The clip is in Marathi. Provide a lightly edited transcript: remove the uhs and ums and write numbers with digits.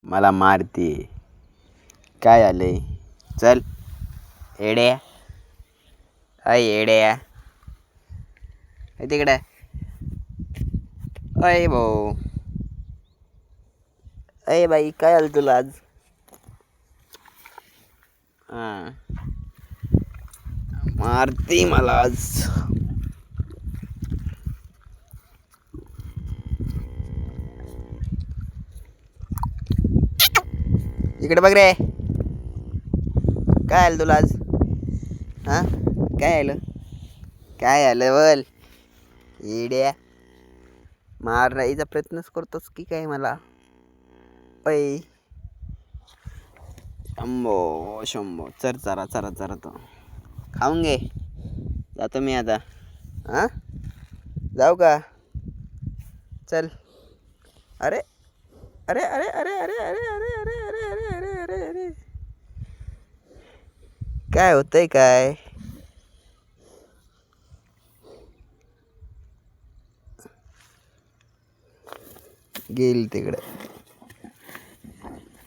मला मारते. काय आले? चल येड्या. अय येड्या, तिकडे. अय भाऊ, अय बाई, काय आलं तुला आज? हां, मारती मला आज. इकडे बघ रे. काय आलं तुला आज? हां, काय आलं? काय आलं बोल. येड्या, मारायचा प्रयत्नच करतोस की काय मला? अय शंभो शंभो, चर चरा चरा चरा तो खाऊन घे. जातो मी आता. हां, जाऊ का? चल. अरे अरे अरे अरे अरे अरे अरे अरे अरे अरे अरे अरे अरे, काय होतंय काय? गेल तिकडे.